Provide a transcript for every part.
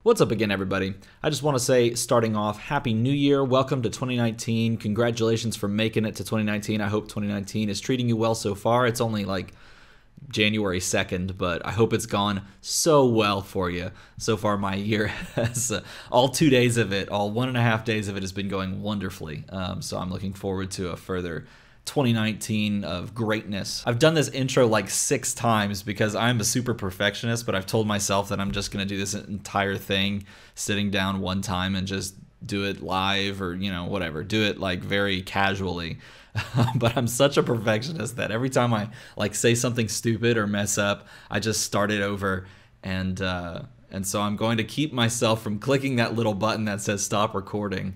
What's up again, everybody? I just want to say, starting off, Happy New Year. Welcome to 2019. Congratulations for making it to 2019. I hope 2019 is treating you well so far. It's only like January 2nd, but I hope it's gone so well for you. So far, my year has, all 2 days of it, all 1.5 days of it has been going wonderfully. So I'm looking forward to a further 2019 of greatness. I've done this intro like 6 times because I'm a super perfectionist, but I've told myself that I'm just going to do this entire thing sitting down one time and just do it live or, you know, whatever. Do it like very casually. But I'm such a perfectionist that every time I like say something stupid or mess up, I just start it over. And so I'm going to keep myself from clicking that little button that says stop recording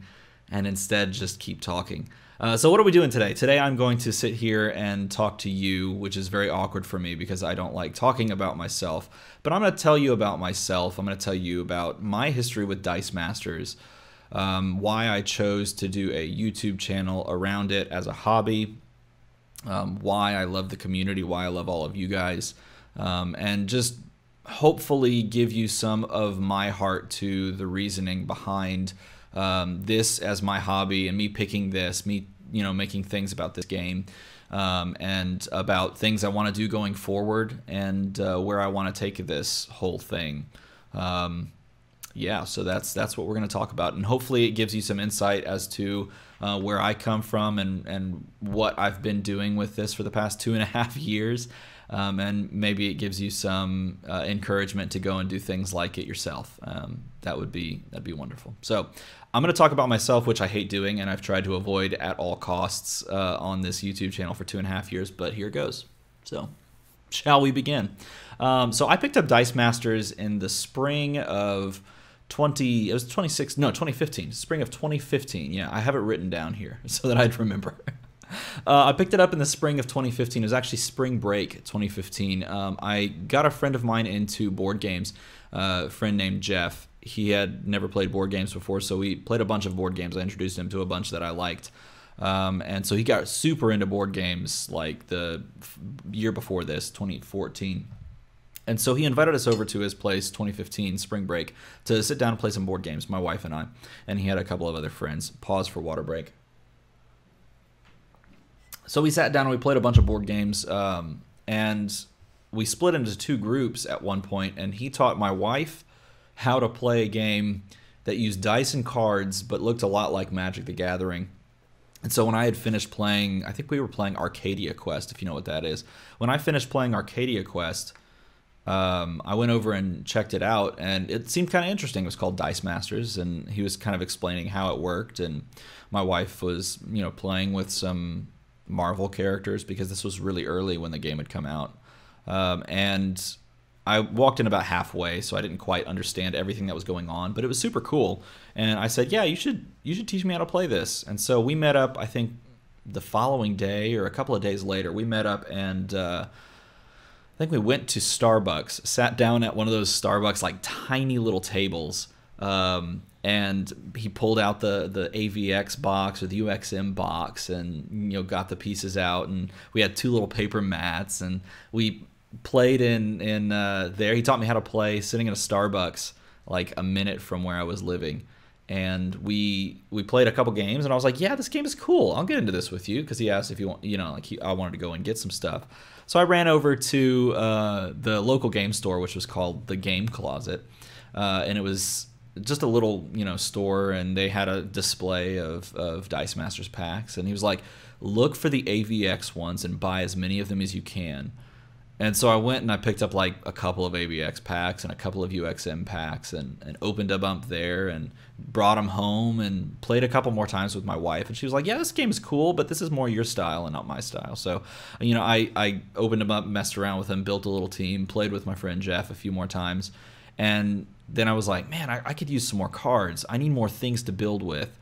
and instead just keep talking. So what are we doing today? Today I'm going to sit here and talk to you, which is very awkward for me because I don't like talking about myself. But I'm going to tell you about myself. I'm going to tell you about my history with Dice Masters, why I chose to do a YouTube channel around it as a hobby, why I love the community, why I love all of you guys, and just hopefully give you some of my heart to the reasoning behind this as my hobby and me picking this, me making things about this game, and about things I want to do going forward and where I want to take this whole thing. Yeah, so that's what we're going to talk about, and hopefully it gives you some insight as to where I come from and what I've been doing with this for the past 2.5 years, and maybe it gives you some encouragement to go and do things like it yourself. That'd be wonderful. So I'm going to talk about myself, which I hate doing, and I've tried to avoid at all costs on this YouTube channel for 2.5 years, but here goes. So shall we begin? So I picked up Dice Masters in the spring of 2015, spring of 2015. Yeah, I have it written down here so that I'd remember. I picked it up in the spring of 2015. It was actually spring break 2015. I got a friend of mine into board games, a friend named Jeff. He had never played board games before, so we played a bunch of board games. I introduced him to a bunch that I liked. And so he got super into board games like the year before this, 2014. And so he invited us over to his place, 2015, spring break, to sit down and play some board games, my wife and I. And he had a couple of other friends. Pause for water break. So we sat down and we played a bunch of board games, and we split into 2 groups at one point, and he taught my wife how to play a game that used dice and cards but looked a lot like Magic the Gathering. And so when I had finished playing, I think we were playing Arcadia Quest, if you know what that is. When I finished playing Arcadia Quest, I went over and checked it out, and it seemed kind of interesting. It was called Dice Masters, and he was kind of explaining how it worked, and my wife was, playing with some Marvel characters because this was really early when the game had come out. And I walked in about halfway, so I didn't quite understand everything that was going on, but it was super cool. And I said, yeah, you should teach me how to play this. And so we met up, I think the following day or a couple of days later, we met up, and I think we went to Starbucks, sat down at one of those Starbucks like tiny little tables, and he pulled out the AVX box or the UXM box and got the pieces out, and we had 2 little paper mats, and we played in there. He taught me how to play sitting in a Starbucks like a minute from where I was living, and we played a couple games, and I was like, yeah, this game is cool, I'll get into this with you, because he asked if you want, I wanted to go and get some stuff. So I ran over to the local game store, which was called the Game Closet, and it was just a little store, and they had a display of Dice Masters packs, and he was like, look for the AVX ones and buy as many of them as you can. And so I went and I picked up like a couple of AVX packs and a couple of UXM packs, and opened a bump there and brought them home and played a couple more times with my wife. And she was like, yeah, this game is cool, but this is more your style and not my style. So, I opened them up, messed around with them, built a little team, played with my friend Jeff a few more times. And then I was like, man, I could use some more cards. I need more things to build with.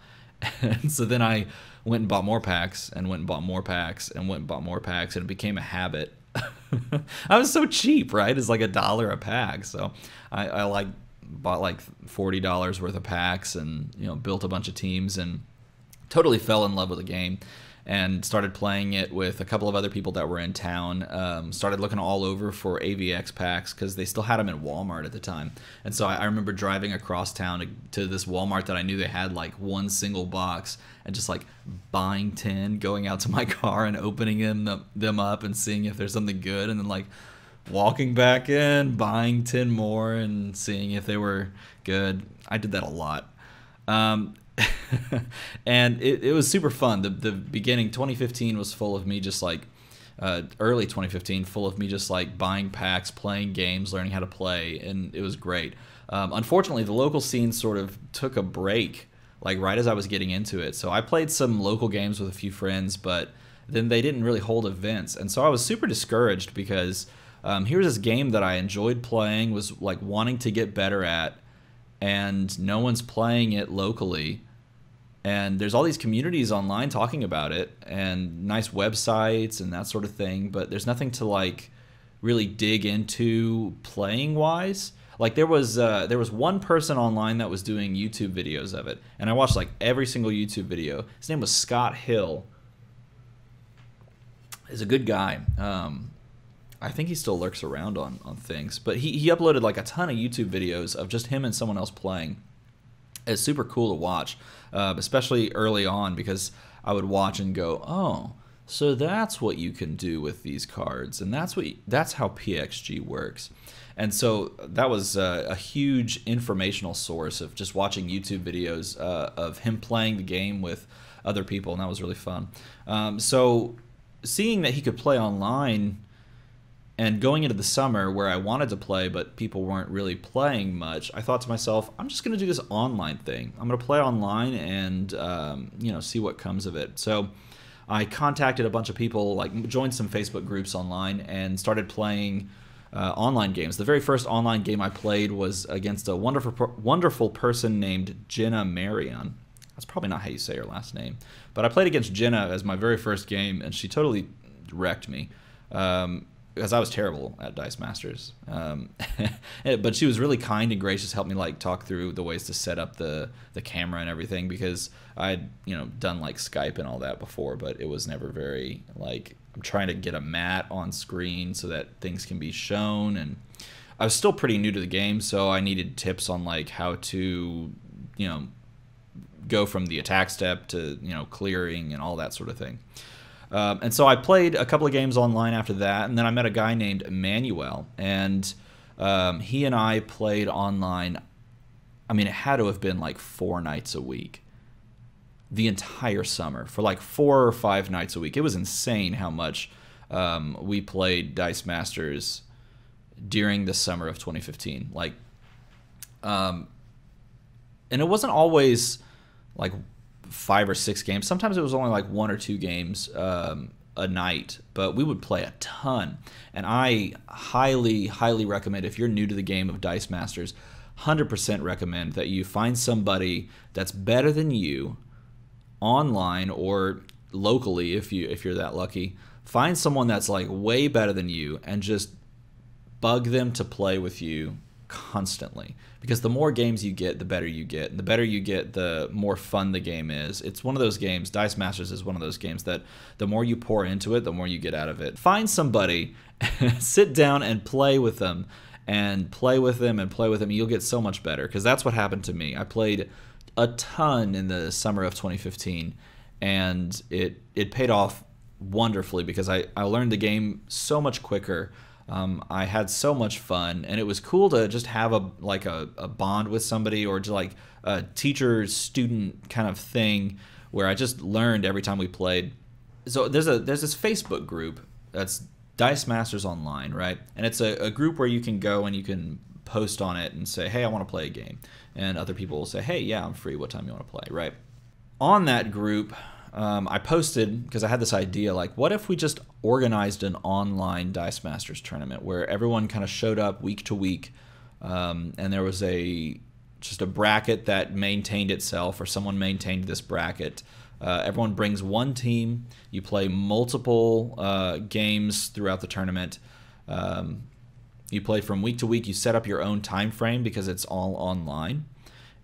And so then I went and bought more packs and went and bought more packs and went and bought more packs, and it became a habit. I was so cheap, right? It's like $1 a pack. So I bought like $40 worth of packs, and built a bunch of teams and totally fell in love with the game. and started playing it with a couple of other people that were in town. Started looking all over for AVX packs because they still had them in Walmart at the time. And so I remember driving across town to this Walmart that I knew they had like one single box, and just like buying 10, going out to my car and opening them up and seeing if there's something good, and then like walking back in, buying 10 more and seeing if they were good. I did that a lot. And it was super fun. The beginning, 2015 was full of me just like, early 2015, full of me just like buying packs, playing games, learning how to play, and it was great. Unfortunately, the local scene sort of took a break, like right as I was getting into it. So I played some local games with a few friends, but then they didn't really hold events. And so I was super discouraged because here's this game that I enjoyed playing, was like wanting to get better at, and no one's playing it locally. And there's all these communities online talking about it and nice websites and that sort of thing, but there's nothing to like really dig into playing wise. Like there was one person online that was doing YouTube videos of it, and I watched like every single YouTube video. His name was Scott Hill. He's a good guy. I think he still lurks around on things, but he uploaded like a ton of YouTube videos of just him and someone else playing. It's super cool to watch, especially early on, because I would watch and go, oh, so that's what you can do with these cards, and that's how PXG works. And so that was a huge informational source of just watching YouTube videos of him playing the game with other people, and that was really fun. So seeing that he could play online, and going into the summer where I wanted to play but people weren't really playing much, I thought to myself, I'm just going to do this online thing. I'm going to play online and see what comes of it. So I contacted a bunch of people, like joined some Facebook groups online, and started playing online games. The very first online game I played was against a wonderful person named Jenna Marion. That's probably not how you say her last name. But I played against Jenna as my very first game, and she totally wrecked me. Because I was terrible at Dice Masters, but she was really kind and gracious, helped me like talk through the ways to set up the camera and everything, because I'd done like Skype and all that before, but it was never very like, I'm trying to get a mat on screen so that things can be shown, and I was still pretty new to the game, so I needed tips on like how to go from the attack step to clearing and all that sort of thing. And so I played a couple of games online after that, and then I met a guy named Emmanuel, and he and I played online. I mean, it had to have been like 4 nights a week, the entire summer, for like 4 or 5 nights a week. It was insane how much we played Dice Masters during the summer of 2015. Like, and it wasn't always like 5 or 6 games. Sometimes it was only like 1 or 2 games a night, but we would play a ton. And I highly recommend, if you're new to the game of Dice Masters, 100% recommend that you find somebody that's better than you online or locally, if you're that lucky. Find someone that's like way better than you and just bug them to play with you constantly, because the more games you get, the better you get, and the better you get, the more fun the game is. It's one of those games, Dice Masters is one of those games that the more you pour into it, the more you get out of it. Find somebody, sit down and play with them, and play with them and play with them. You'll get so much better, because that's what happened to me. I played a ton in the summer of 2015, and it paid off wonderfully, because I learned the game so much quicker. I had so much fun, and it was cool to just have a bond with somebody, or to like a teacher-student kind of thing, where I just learned every time we played. So there's this Facebook group that's Dice Masters Online, right? And it's a group where you can go and you can post on it and say, hey, I want to play a game. And other people will say, hey, yeah, I'm free. What time you want to play, right? On that group, I posted, because I had this idea, like, what if we just organized an online Dice Masters tournament where everyone kind of showed up week to week, and there was just a bracket that maintained itself, or someone maintained this bracket. Everyone brings one team. You play multiple games throughout the tournament. You play from week to week. You set up your own time frame, because it's all online.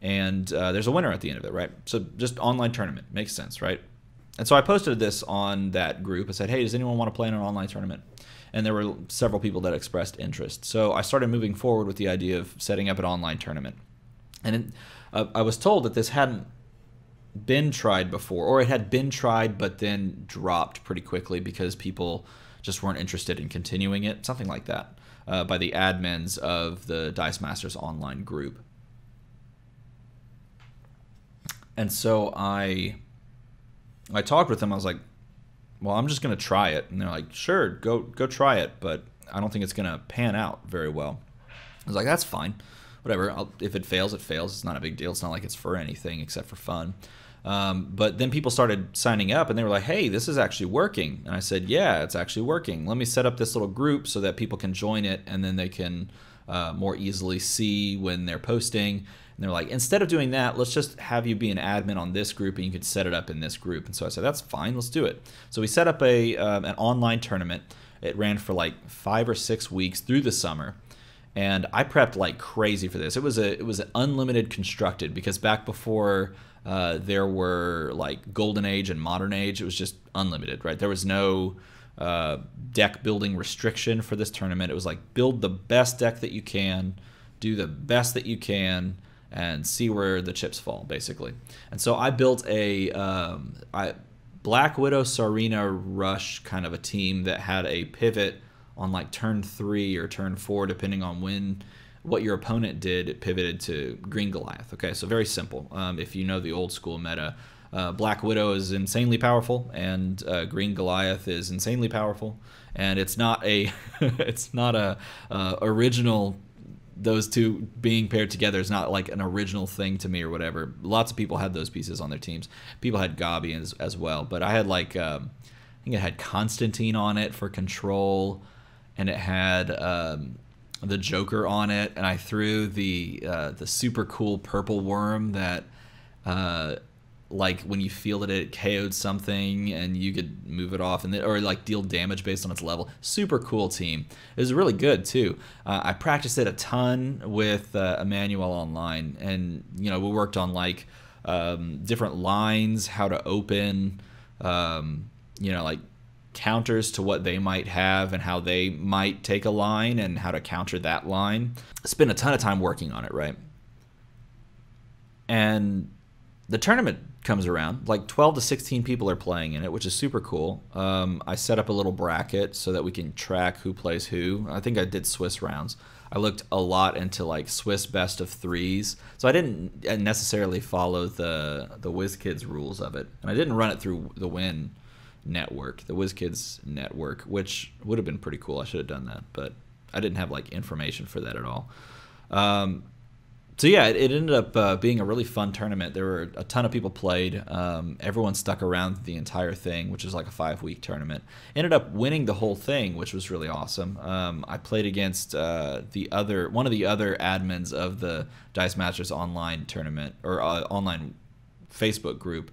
And there's a winner at the end of it, right? So just online tournament. Makes sense, right? And so I posted this on that group. I said, hey, does anyone want to play in an online tournament? And there were several people that expressed interest. So I started moving forward with the idea of setting up an online tournament. And I was told that this hadn't been tried before, or it had been tried but then dropped pretty quickly because people just weren't interested in continuing it, something like that, by the admins of the Dice Masters online group. And so I talked with them. I was like, well, I'm just going to try it. And they're like, sure, go try it, but I don't think it's going to pan out very well. I was like, that's fine. Whatever. If it fails, it fails. It's not a big deal. It's not like it's for anything except for fun. But then people started signing up, and they were like, hey, this is actually working. And I said, yeah, it's actually working. Let me set up this little group so that people can join it, and then they can more easily see when they're posting. And they're like, instead of doing that, let's just have you be an admin on this group, and you could set it up in this group. And so I said, that's fine, let's do it. So we set up an online tournament. It ran for like 5 or 6 weeks through the summer. And I prepped like crazy for this. It was an unlimited constructed, because back before there were like Golden Age and Modern Age, it was just unlimited, right? There was no deck building restriction for this tournament. It was like, build the best deck that you can, do the best that you can, and see where the chips fall, basically. And so I built a Black Widow Sarina Rush kind of a team that had a pivot on like turn 3 or turn 4, depending on what your opponent did. It pivoted to Green Goliath. Okay, so very simple. If you know the old school meta, Black Widow is insanely powerful, and Green Goliath is insanely powerful, and it's not a original. Those two being paired together is not like an original thing to me or whatever. Lots of people had those pieces on their teams. People had Gabi as well, but I had like I think it had Constantine on it for control, and it had the Joker on it, and I threw the super cool purple worm that like when you fielded it, it KO'd something and you could move it off, or like deal damage based on its level. Super cool team. It was really good too. I practiced it a ton with Emmanuel online, and we worked on like different lines, how to open, like counters to what they might have and how they might take a line and how to counter that line. Spent a ton of time working on it, right? And the tournament comes around, like 12 to 16 people are playing in it, which is super cool. I set up a little bracket so that we can track who plays who. I think I did Swiss rounds. I looked a lot into like Swiss best of threes, so I didn't necessarily follow the WizKids rules of it, and I didn't run it through the Win network, the WizKids network, which would have been pretty cool. I should have done that, but I didn't have like information for that at all. So yeah, it ended up being a really fun tournament. There were a ton of people played. Everyone stuck around the entire thing, which was like a 5-week tournament. Ended up winning the whole thing, which was really awesome. I played against one of the other admins of the Dice Masters online tournament, or online Facebook group.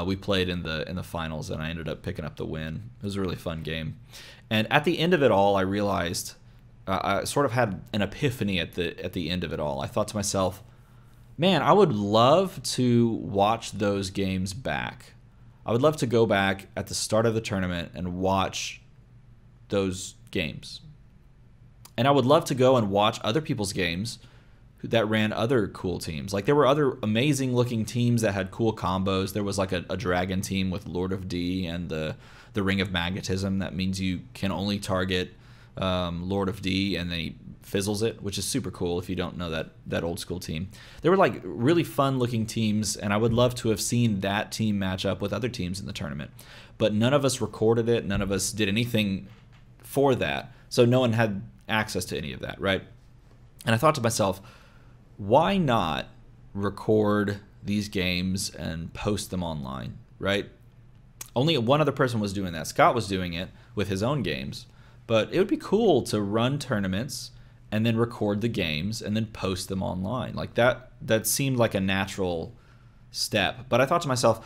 We played in the finals, and I ended up picking up the win. It was a really fun game. And at the end of it all, I realized I sort of had an epiphany at the end of it all. I thought to myself, man, I would love to watch those games back. I would love to go back at the start of the tournament and watch those games. And I would love to go and watch other people's games that ran other cool teams. Like, there were other amazing looking teams that had cool combos. There was like a dragon team with Lord of D and the Ring of Magnetism. That means you can only target Lord of D, and then he fizzles it, which is super cool if you don't know that old school team. They were like really fun looking teams, and I would love to have seen that team match up with other teams in the tournament. But none of us recorded it, none of us did anything for that, so no one had access to any of that, right? And I thought to myself, why not record these games and post them online, right? Only one other person was doing that. Scott was doing it with his own games. But it would be cool to run tournaments and then record the games and then post them online. Like that seemed like a natural step. But I thought to myself,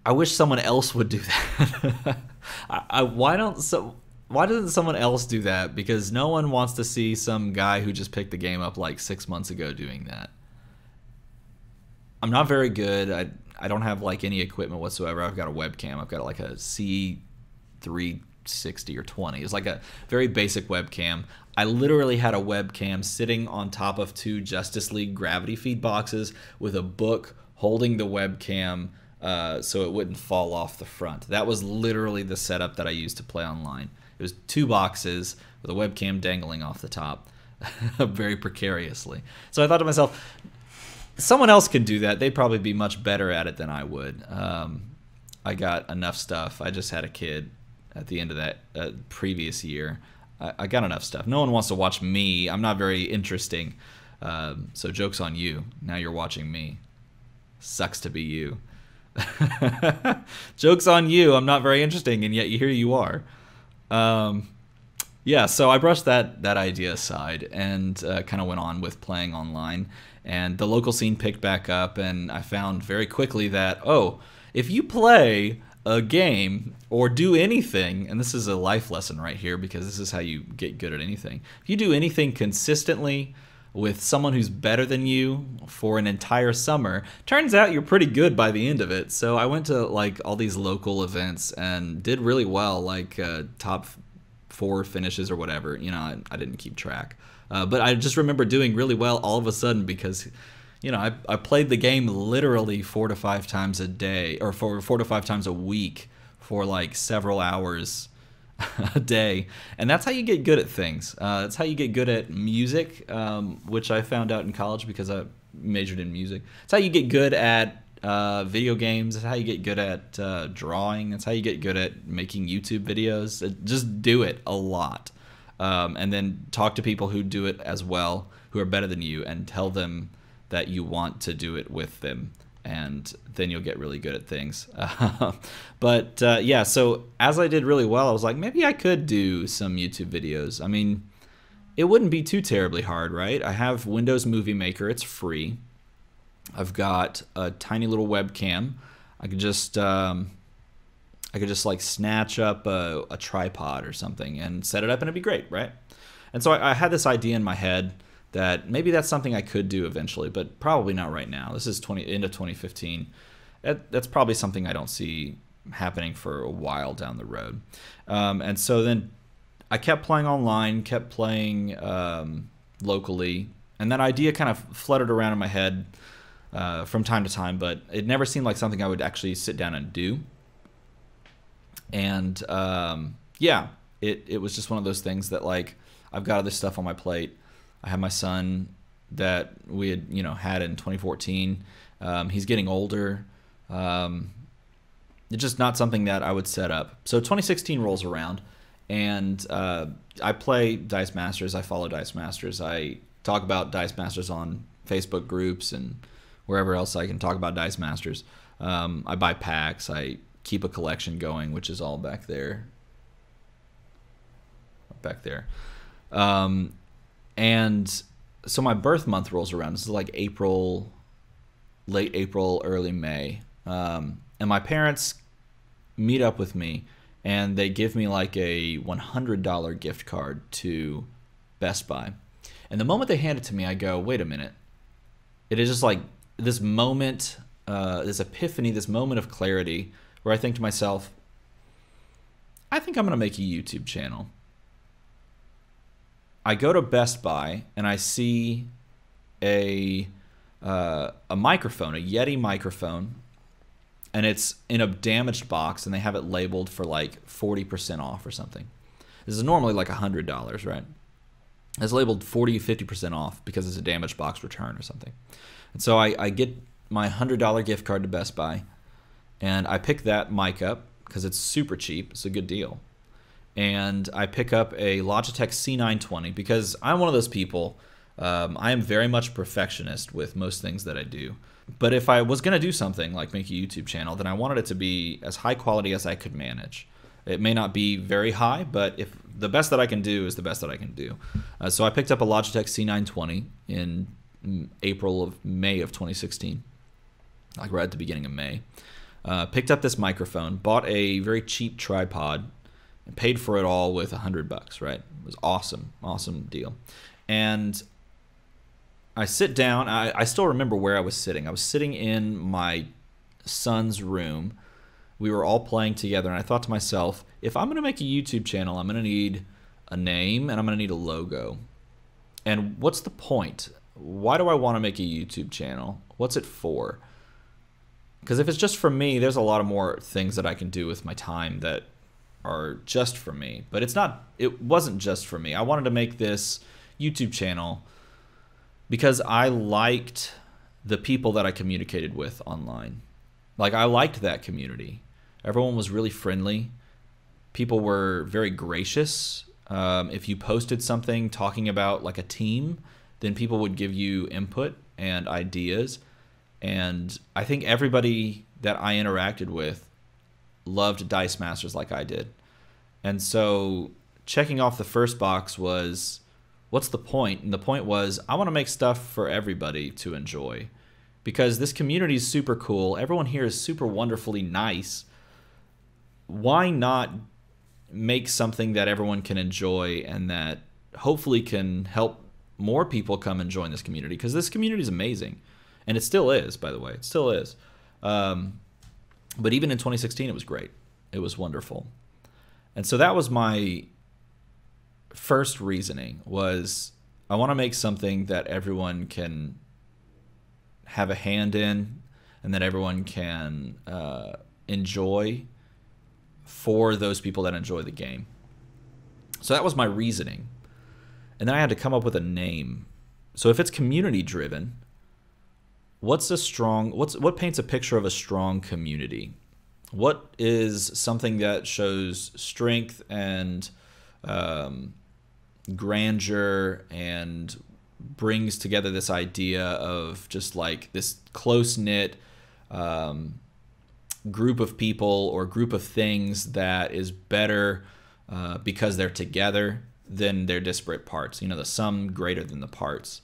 I wish someone else would do that. Why doesn't someone else do that? Because no one wants to see some guy who just picked the game up like 6 months ago doing that. I'm not very good. I don't have like any equipment whatsoever. I've got a webcam. I've got like a C360 or 20. It's like a very basic webcam. I literally had a webcam sitting on top of 2 Justice League gravity feed boxes with a book holding the webcam so it wouldn't fall off the front. That was literally the setup that I used to play online. It was 2 boxes with a webcam dangling off the top very precariously. So I thought to myself, someone else could do that. They'd probably be much better at it than I would. I got enough stuff. I just had a kid at the end of that previous year. I got enough stuff. No one wants to watch me. I'm not very interesting. So joke's on you. Now you're watching me. Sucks to be you. Joke's on you. I'm not very interesting, and yet here you are. Yeah, so I brushed that idea aside and kind of went on with playing online. And the local scene picked back up, and I found very quickly that, oh, if you play a game or do anything, and this is a life lesson right here because this is how you get good at anything. If you do anything consistently with someone who's better than you for an entire summer, turns out you're pretty good by the end of it. So I went to like all these local events and did really well, like top 4 finishes or whatever. You know, I didn't keep track. But I just remember doing really well all of a sudden because, you know, I played the game literally 4 to 5 times a day, or 4 to 5 times a week for like several hours a day. And that's how you get good at things. That's how you get good at music, which I found out in college because I majored in music. It's how you get good at video games. It's how you get good at drawing. It's how you get good at making YouTube videos. Just do it a lot. And then talk to people who do it as well, who are better than you, and tell them that you want to do it with them, and then you'll get really good at things. But yeah, so as I did really well, I was like, maybe I could do some YouTube videos. I mean, it wouldn't be too terribly hard, right? I have Windows Movie Maker. It's free. I've got a tiny little webcam. I could just like snatch up a tripod or something and set it up, and it'd be great, right? And so I had this idea in my head that maybe that's something I could do eventually, but probably not right now. This is into 2015. That's probably something I don't see happening for a while down the road. And so then I kept playing online, kept playing locally, and that idea kind of fluttered around in my head from time to time, but it never seemed like something I would actually sit down and do. And yeah, it was just one of those things that, like, I've got other stuff on my plate. I have my son that we had, had in 2014. He's getting older. It's just not something that I would set up. So 2016 rolls around, and I play Dice Masters. I follow Dice Masters. I talk about Dice Masters on Facebook groups and wherever else I can talk about Dice Masters. I buy packs. I keep a collection going, which is all back there. And so my birth month rolls around. This is like April, late April, early May. And my parents meet up with me, and they give me like a $100 gift card to Best Buy. And the moment they hand it to me, I go, wait a minute. It is just like this moment, this epiphany, this moment of clarity where I think to myself, I think I'm going to make a YouTube channel. I go to Best Buy and I see a microphone, a Yeti microphone, and it's in a damaged box, and they have it labeled for like 40% off or something. This is normally like $100, right? It's labeled 40, 50% off because it's a damaged box return or something. And so I get my $100 gift card to Best Buy, and I pick that mic up because it's super cheap. It's a good deal. And I pick up a Logitech C920 because I'm one of those people. I am very much perfectionist with most things that I do. But if I was going to do something like make a YouTube channel, then I wanted it to be as high quality as I could manage. It may not be very high, but if the best that I can do is the best that I can do. So I picked up a Logitech C920 in May of 2016, like right at the beginning of May. Picked up this microphone, bought a very cheap tripod, and paid for it all with $100, right? It was awesome deal. And I sit down. I still remember where I was sitting. I was sitting in my son's room. We were all playing together, and I thought to myself, if I'm going to make a YouTube channel, I'm going to need a name and I'm going to need a logo. And what's the point? Why do I want to make a YouTube channel? What's it for? Because if it's just for me, there's a lot of more things that I can do with my time that are just for me. But it wasn't just for me. I wanted to make this YouTube channel because I liked the people that I communicated with online. Like, I liked that community. Everyone was really friendly. People were very gracious. If you posted something talking about like a team, then people would give you input and ideas. And I think everybody that I interacted with loved Dice Masters like I did. And so checking off the first box was, what's the point? And the point was, I want to make stuff for everybody to enjoy. Because this community is super cool. Everyone here is super wonderfully nice. Why not make something that everyone can enjoy and that hopefully can help more people come and join this community? Because this community is amazing. And it still is, by the way. It still is. But even in 2016, it was great. It was wonderful. And so that was my first reasoning, was I want to make something that everyone can have a hand in and that everyone can enjoy for those people that enjoy the game. So that was my reasoning. And then I had to come up with a name. So if it's community driven, what paints a picture of a strong community? What is something that shows strength and grandeur and brings together this idea of just like this close-knit group of people or group of things that is better because they're together than their disparate parts. You know, the sum greater than the parts.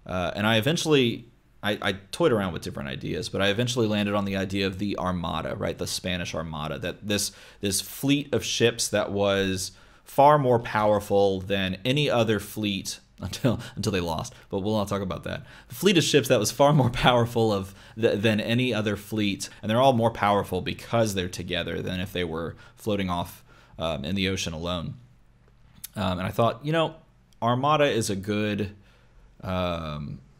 And I toyed around with different ideas, but I eventually landed on the idea of the Armada, right? The Spanish Armada, that this fleet of ships that was far more powerful than any other fleet until they lost, but we'll not talk about that. The fleet of ships that was far more powerful than any other fleet, and they're all more powerful because they're together than if they were floating off in the ocean alone. And I thought, you know, Armada is a good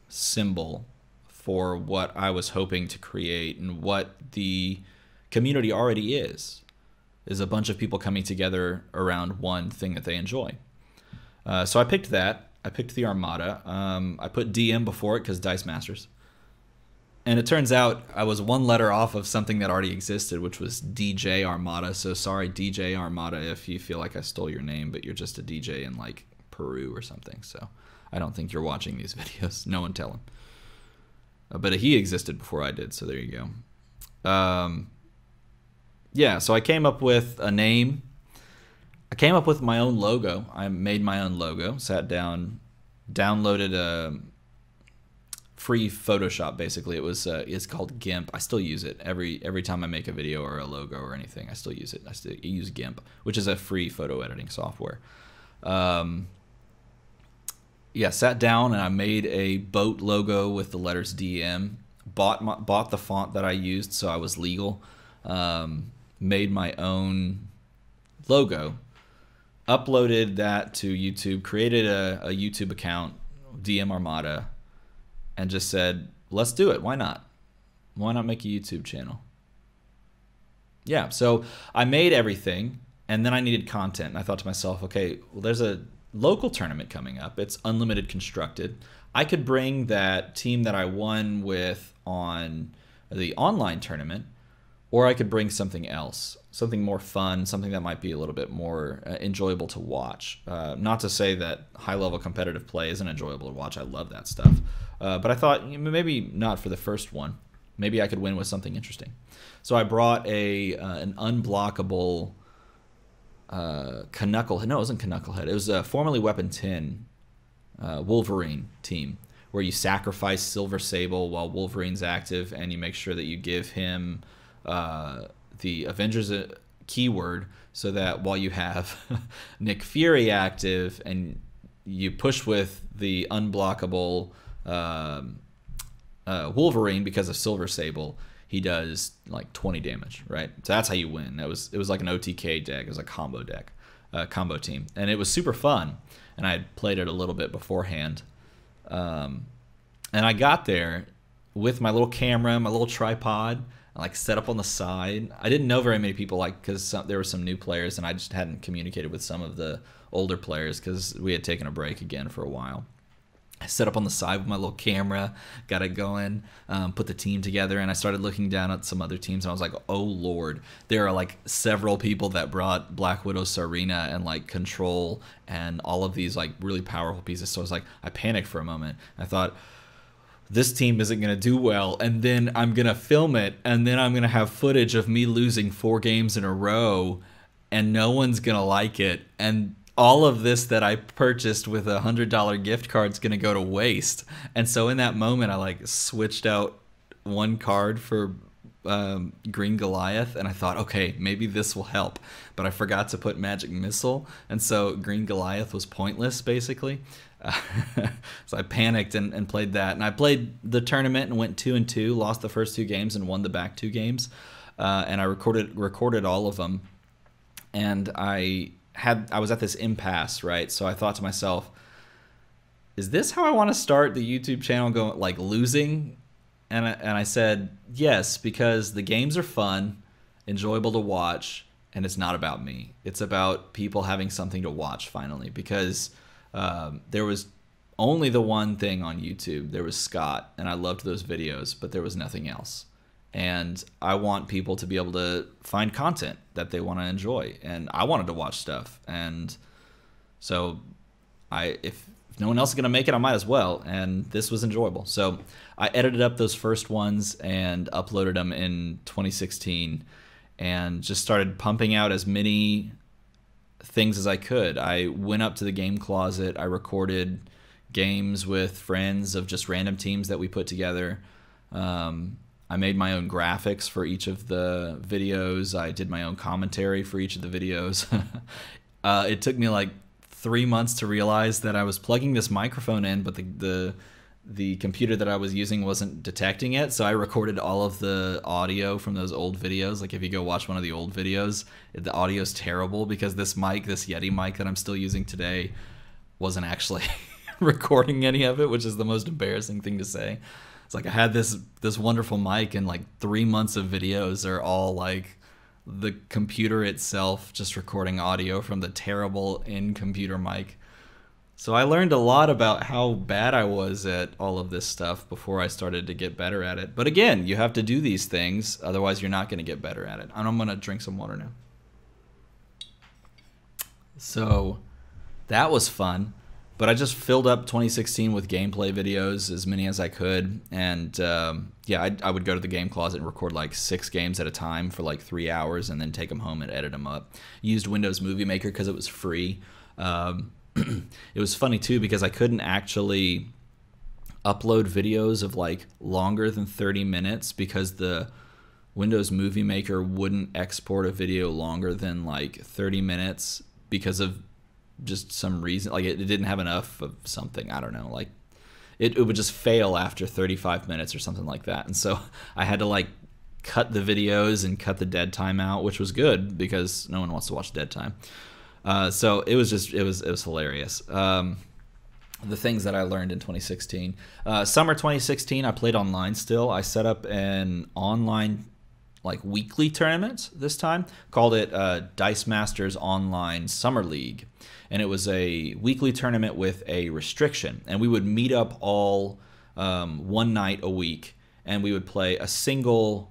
symbol for what I was hoping to create and what the community already is a bunch of people coming together around one thing that they enjoy. So I picked that. I picked the Armada. I put DM before it because Dice Masters. And it turns out I was one letter off of something that already existed, which was DJ Armada. So sorry, DJ Armada, if you feel like I stole your name, but you're just a DJ in like Peru or something. So I don't think you're watching these videos. No one tell him. But he existed before I did, so there you go. Yeah, so I came up with a name. I came up with my own logo. I made my own logo, sat down, downloaded a free Photoshop, basically. It's called GIMP. I still use it every time I make a video or a logo or anything. I still use it. I still use GIMP, which is a free photo editing software. Yeah, sat down and I made a boat logo with the letters DM. Bought the font that I used, so I was legal. Made my own logo. Uploaded that to YouTube. Created a YouTube account, DM Armada, and just said, let's do it. Why not? Why not make a YouTube channel? Yeah, so I made everything, and then I needed content. And I thought to myself, okay, well, there's a local tournament coming up. It's Unlimited Constructed. I could bring that team that I won with on the online tournament, or I could bring something else, something more fun, something that might be a little bit more enjoyable to watch. Not to say that high-level competitive play isn't enjoyable to watch. I love that stuff. But I thought maybe not for the first one. Maybe I could win with something interesting. So I brought an unblockable Knucklehead. No, it wasn't Knucklehead. It was a formerly Weapon 10 Wolverine team where you sacrifice Silver Sable while Wolverine's active, and you make sure that you give him the Avengers keyword so that while you have Nick Fury active and you push with the unblockable Wolverine because of Silver Sable, he does like 20 damage, right? So that's how you win. It was like an OTK deck. It was a combo deck, combo team, and it was super fun. And I had played it a little bit beforehand, and I got there with my little camera, my little tripod, like set up on the side. I didn't know very many people, like, because there were some new players, and I just hadn't communicated with some of the older players because we had taken a break again for a while. I set up on the side with my little camera, got it going, put the team together, and I started looking down at some other teams, and I was like, oh lord, there are like several people that brought Black Widow Sarina and like Control and all of these like really powerful pieces. So I was like, I panicked for a moment. I thought, this team isn't going to do well, and then I'm going to film it, and then I'm going to have footage of me losing 4 games in a row, and no one's going to like it, and all of this that I purchased with a $100 gift card is going to go to waste. And so in that moment, I like switched out one card for Green Goliath, and I thought, okay, maybe this will help, but I forgot to put Magic Missile, and so Green Goliath was pointless, basically. So I panicked and played that, and I played the tournament and went 2-2, lost the first 2 games and won the back 2 games, and I recorded all of them, and I was at this impasse, right? So I thought to myself, is this how I want to start the YouTube channel, going like losing? And I said yes, because the games are fun, enjoyable to watch, and it's not about me. It's about people having something to watch finally, because there was only the one thing on YouTube. There was Scott, and I loved those videos, but there was nothing else. And I want people to be able to find content that they want to enjoy, and I wanted to watch stuff. And so if no one else is going to make it, I might as well, and this was enjoyable. So I edited up those first ones and uploaded them in 2016 and just started pumping out as many things as I could. I went up to the game closet. I recorded games with friends of just random teams that we put together. I made my own graphics for each of the videos. I did my own commentary for each of the videos. It took me like 3 months to realize that I was plugging this microphone in, but the computer that I was using wasn't detecting it. So I recorded all of the audio from those old videos. Like if you go watch one of the old videos, the audio's terrible because this Yeti mic that I'm still using today wasn't actually recording any of it, which is the most embarrassing thing to say. It's like I had this wonderful mic, and like 3 months of videos are all like the computer itself just recording audio from the terrible in-computer mic. So I learned a lot about how bad I was at all of this stuff before I started to get better at it. But again, you have to do these things, otherwise you're not going to get better at it. And I'm going to drink some water now. So that was fun. But I just filled up 2016 with gameplay videos, as many as I could. And yeah, I would go to the game closet and record like 6 games at a time for like 3 hours and then take them home and edit them up. Used Windows Movie Maker because it was free. It was funny too because I couldn't actually upload videos of like longer than 30 minutes because the Windows Movie Maker wouldn't export a video longer than like 30 minutes because of just some reason. Like it didn't have enough of something, I don't know, like it would just fail after 35 minutes or something like that. And so I had to like cut the videos and cut the dead time out, which was good because no one wants to watch dead time. So it was hilarious. The things that I learned in 2016. Summer 2016, I played online still. I set up an online like weekly tournament this time, called it Dice Masters Online Summer League. And it was a weekly tournament with a restriction. And we would meet up all one night a week, and we would play a single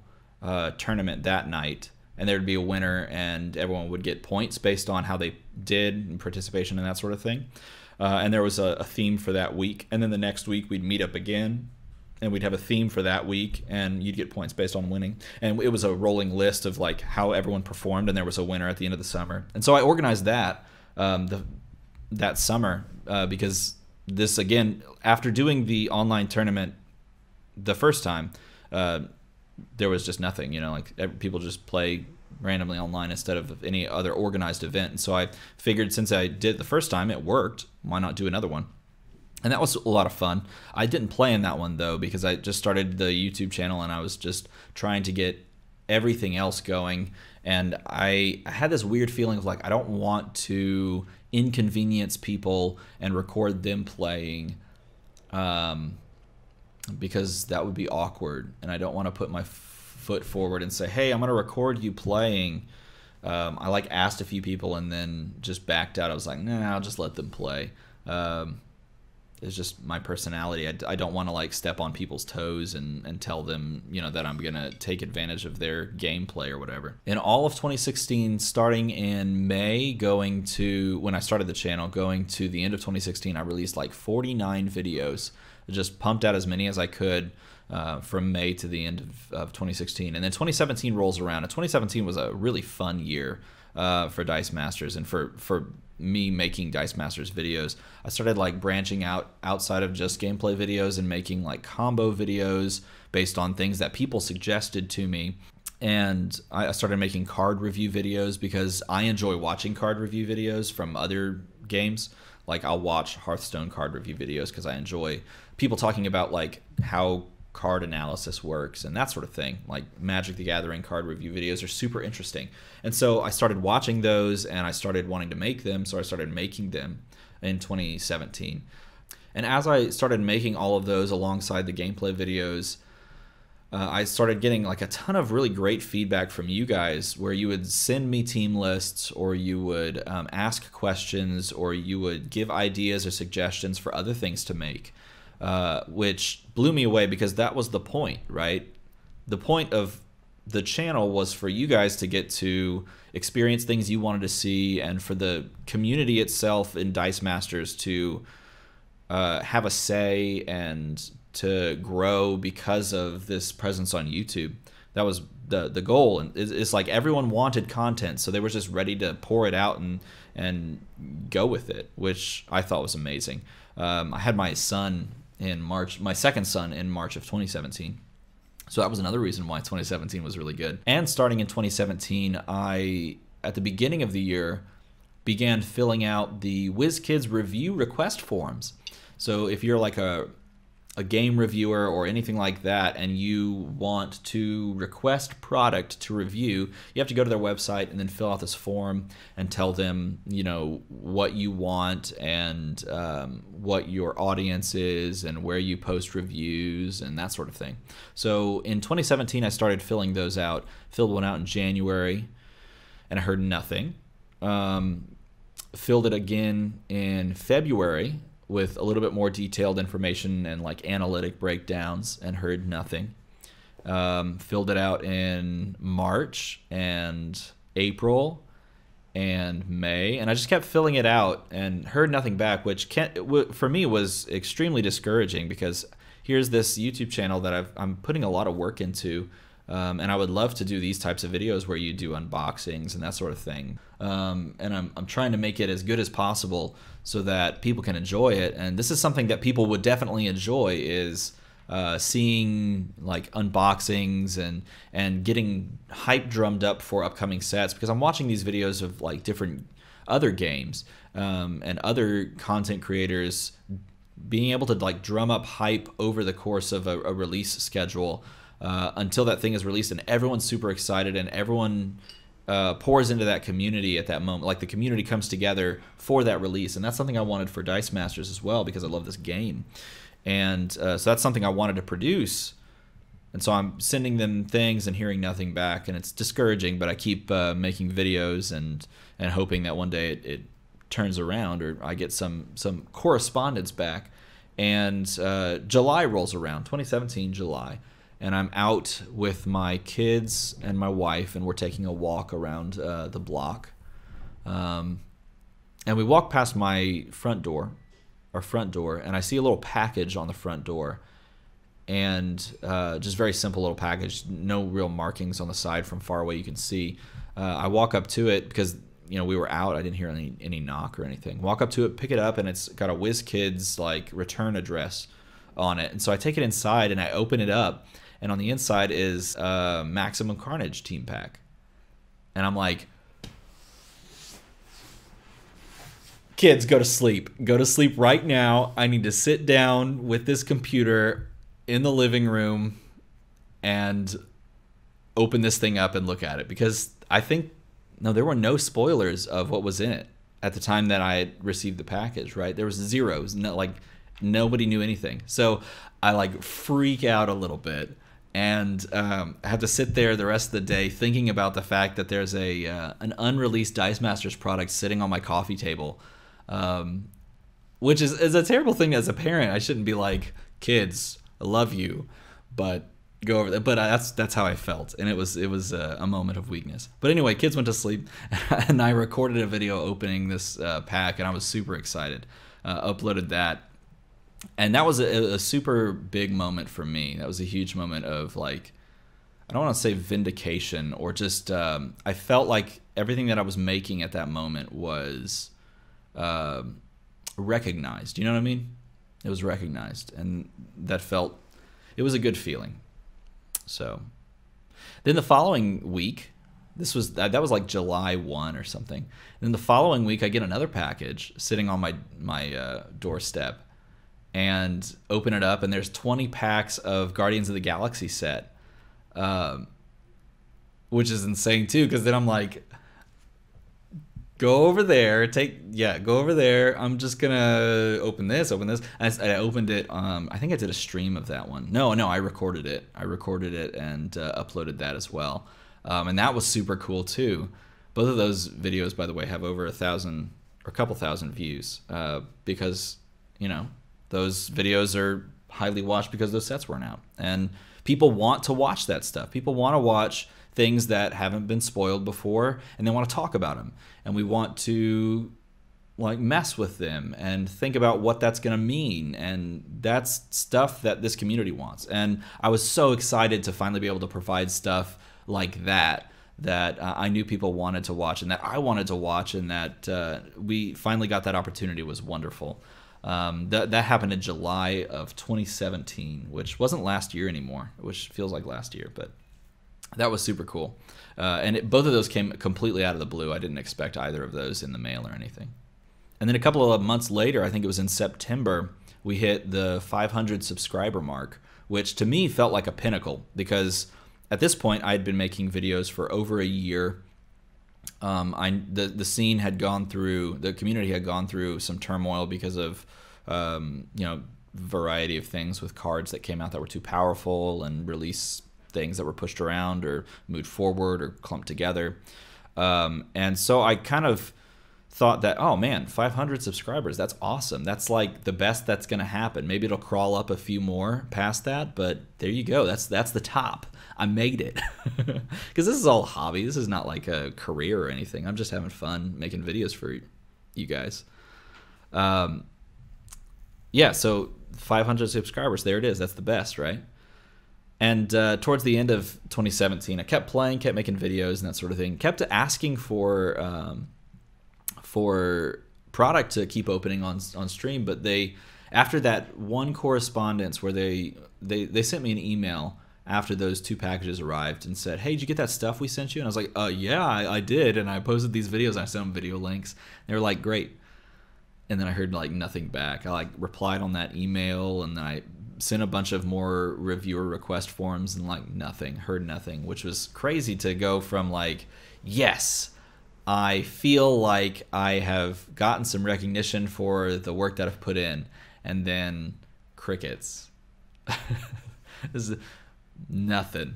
tournament that night. And there would be a winner, and everyone would get points based on how they did and participation and that sort of thing. And there was a theme for that week. And then the next week we'd meet up again, and we'd have a theme for that week, and you'd get points based on winning. And it was a rolling list of like how everyone performed, and there was a winner at the end of the summer. And so I organized that that summer because this, again, after doing the online tournament the first time, there was just nothing, like people just play randomly online instead of any other organized event. And so I figured since I did it the first time, it worked, why not do another one? And that was a lot of fun. I didn't play in that one though because I just started the YouTube channel and I was just trying to get everything else going. And I had this weird feeling of like I don't want to inconvenience people and record them playing, because that would be awkward. And I don't want to put my foot forward and say, hey, I'm going to record you playing. I like asked a few people and then just backed out. I was like, nah, I'll just let them play. It's just my personality. I don't want to like step on people's toes and tell them, you know, that I'm going to take advantage of their gameplay or whatever. In all of 2016, starting in May, going to when I started the channel, going to the end of 2016, I released like 49 videos. I just pumped out as many as I could from May to the end of 2016. And then 2017 rolls around. And 2017 was a really fun year for Dice Masters and for me making Dice Masters videos. I started like branching out outside of just gameplay videos and making like combo videos based on things that people suggested to me. And I started making card review videos because I enjoy watching card review videos from other games. Like I'll watch Hearthstone card review videos because I enjoy people talking about like how card analysis works and that sort of thing. Like Magic the Gathering card review videos are super interesting. And so I started watching those and I started wanting to make them, so I started making them in 2017. And as I started making all of those alongside the gameplay videos, I started getting like a ton of really great feedback from you guys where you would send me team lists or you would ask questions or you would give ideas or suggestions for other things to make. Which blew me away because that was the point, right? The point of the channel was for you guys to get to experience things you wanted to see and for the community itself in Dice Masters to have a say and to grow because of this presence on YouTube. That was the goal. And it's like everyone wanted content, so they were just ready to pour it out and go with it, which I thought was amazing. I had my son in March, my second son in March of 2017. So that was another reason why 2017 was really good. And starting in 2017, I, at the beginning of the year, began filling out the WizKids review request forms. So if you're like a game reviewer or anything like that and you want to request product to review, you have to go to their website and then fill out this form and tell them, you know, what you want and what your audience is and where you post reviews and that sort of thing. So in 2017 I started filling those out, filled one out in January and I heard nothing. Filled it again in February with a little bit more detailed information and like analytic breakdowns and heard nothing. Filled it out in March and April and May, and I just kept filling it out and heard nothing back, which for me was extremely discouraging because here's this YouTube channel that I'm putting a lot of work into, and I would love to do these types of videos where you do unboxings and that sort of thing. And I'm trying to make it as good as possible so that people can enjoy it. And this is something that people would definitely enjoy is seeing like unboxings and getting hype drummed up for upcoming sets, because I'm watching these videos of like different other games and other content creators being able to like drum up hype over the course of a release schedule until that thing is released and everyone's super excited and everyone pours into that community at that moment. Like the community comes together for that release, and that's something I wanted for Dice Masters as well because I love this game. And so that's something I wanted to produce. And so I'm sending them things and hearing nothing back, and it's discouraging, but I keep making videos and hoping that one day it turns around or I get some correspondence back. And July rolls around, 2017 July. And I'm out with my kids and my wife, and we're taking a walk around the block. And we walk past my front door, and I see a little package on the front door. And just very simple little package, no real markings on the side from far away you can see. I walk up to it because, you know, we were out. I didn't hear any knock or anything. Walk up to it, pick it up, and it's got a WizKids like return address on it. And so I take it inside and I open it up. And on the inside is Maximum Carnage team pack. And I'm like, kids, go to sleep. Go to sleep right now. I need to sit down with this computer in the living room and open this thing up and look at it, because I think there were no spoilers of what was in it at the time that I had received the package, right? There was zeros, nobody knew anything. So I like freak out a little bit, and I have to sit there the rest of the day thinking about the fact that there's an unreleased Dice Masters product sitting on my coffee table, which is a terrible thing as a parent. I shouldn't be like, kids, I love you, but go over that. But that's how I felt, and it was a moment of weakness. But anyway, kids went to sleep, and I recorded a video opening this pack, and I was super excited. Uploaded that, and that was a super big moment for me. That was a huge moment of, like, I don't want to say vindication, or just I felt like everything that I was making at that moment was recognized. You know what I mean? It was recognized, and it was a good feeling. So then the following week, that was like July 1 or something. And then the following week, I get another package sitting on my doorstep, and open it up, and there's 20 packs of Guardians of the Galaxy set, which is insane too, because then I'm like, go over there, go over there. I'm just gonna open this. I opened it. I think I did a stream of that one. No, I recorded it. And uploaded that as well. And that was super cool too. Both of those videos, by the way, have over 1,000 or a couple thousand views, because those videos are highly watched because those sets weren't out, and people want to watch that stuff. People want to watch things that haven't been spoiled before, and they want to talk about them, and we want to like mess with them and think about what that's going to mean, and that's stuff that this community wants. And I was so excited to finally be able to provide stuff like that I knew people wanted to watch, and that I wanted to watch, and that we finally got that opportunity. Was wonderful. That happened in July of 2017, which wasn't last year anymore, which feels like last year, but that was super cool. And both of those came completely out of the blue. I didn't expect either of those in the mail or anything. And then a couple of months later, I think it was in September, we hit the 500 subscriber mark, which to me felt like a pinnacle, because at this point I had been making videos for over a year. The scene had gone through, the community had gone through some turmoil because of variety of things with cards that came out that were too powerful, and release things that were pushed around or moved forward or clumped together. And so I kind of thought that, oh man, 500 subscribers, that's awesome. That's like the best that's going to happen. Maybe it'll crawl up a few more past that, but there you go. That's the top. I made it. Because this is all hobby. This is not like a career or anything. I'm just having fun making videos for you guys. So 500 subscribers, there it is. That's the best, right? And towards the end of 2017, I kept playing, kept making videos and that sort of thing. Kept asking for product to keep opening on stream, but after that one correspondence where they sent me an email after those two packages arrived and said, hey, did you get that stuff we sent you? And I was like, yeah, I did, and I posted these videos, and I sent them video links. They were like, great. And then I heard like nothing back. I like replied on that email, and then I sent a bunch of more reviewer request forms, and like heard nothing, which was crazy to go from like, yes, I feel like I have gotten some recognition for the work that I've put in, and then crickets. Nothing.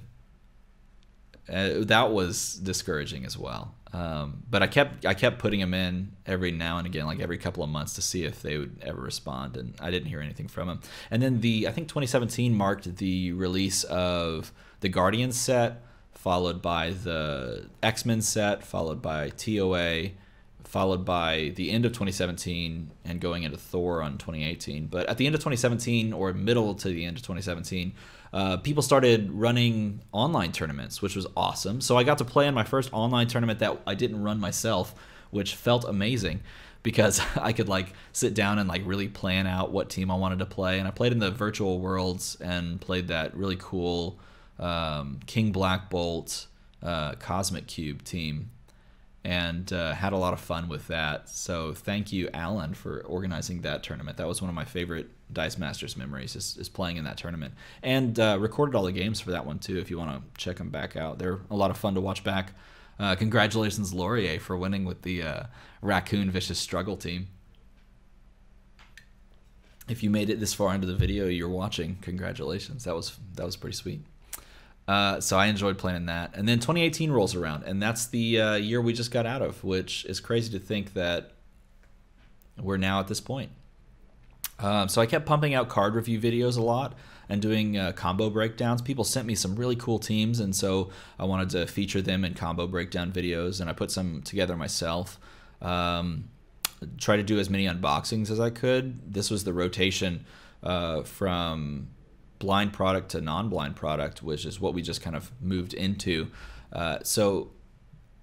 That was discouraging as well. But I kept putting them in every now and again, like every couple of months, to see if they would ever respond, and I didn't hear anything from them. And then I think 2017 marked the release of the Guardians set, followed by the X-Men set, followed by TOA, followed by the end of 2017 and going into Thor on 2018. But at the end of 2017, or middle to the end of 2017, people started running online tournaments, which was awesome. So I got to play in my first online tournament that I didn't run myself, which felt amazing, because I could like sit down and like really plan out what team I wanted to play. And I played in the virtual worlds and played that really cool King Black Bolt Cosmic Cube team. and had a lot of fun with that. So thank you, Alan, for organizing that tournament. That was one of my favorite Dice Masters memories, is playing in that tournament. And recorded all the games for that one, too, if you want to check them back out. They're a lot of fun to watch back. Congratulations, Laurier, for winning with the Raccoon Vicious Struggle team. If you made it this far into the video you're watching, congratulations. That was pretty sweet. So I enjoyed playing in that. And then 2018 rolls around, and that's the year we just got out of, which is crazy to think that we're now at this point. So I kept pumping out card review videos a lot and doing combo breakdowns. People sent me some really cool teams, and so I wanted to feature them in combo breakdown videos, and I put some together myself. Try to do as many unboxings as I could. This was the rotation from blind product to non-blind product, which is what we just kind of moved into. So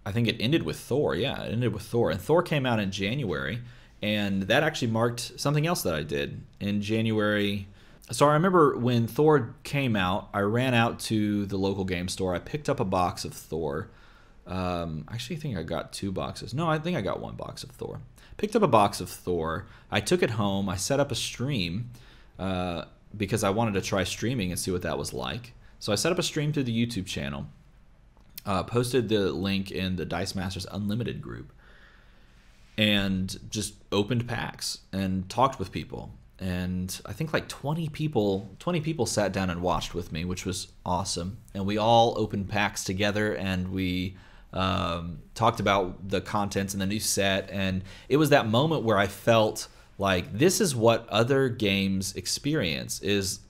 I think it ended with Thor. Yeah, it ended with Thor. And Thor came out in January, and that actually marked something else that I did in January. So I remember when Thor came out, I ran out to the local game store. I picked up a box of Thor. Actually, I think I got 2 boxes. No, I think I got 1 box of Thor. Picked up a box of Thor. I took it home. I set up a stream because I wanted to try streaming and see what that was like. So I set up a stream through the YouTube channel, posted the link in the Dice Masters Unlimited group, and just opened packs and talked with people. And I think like 20 people sat down and watched with me, which was awesome. And we all opened packs together, and we talked about the contents and the new set. And it was that moment where I felt like this is what other games experience, is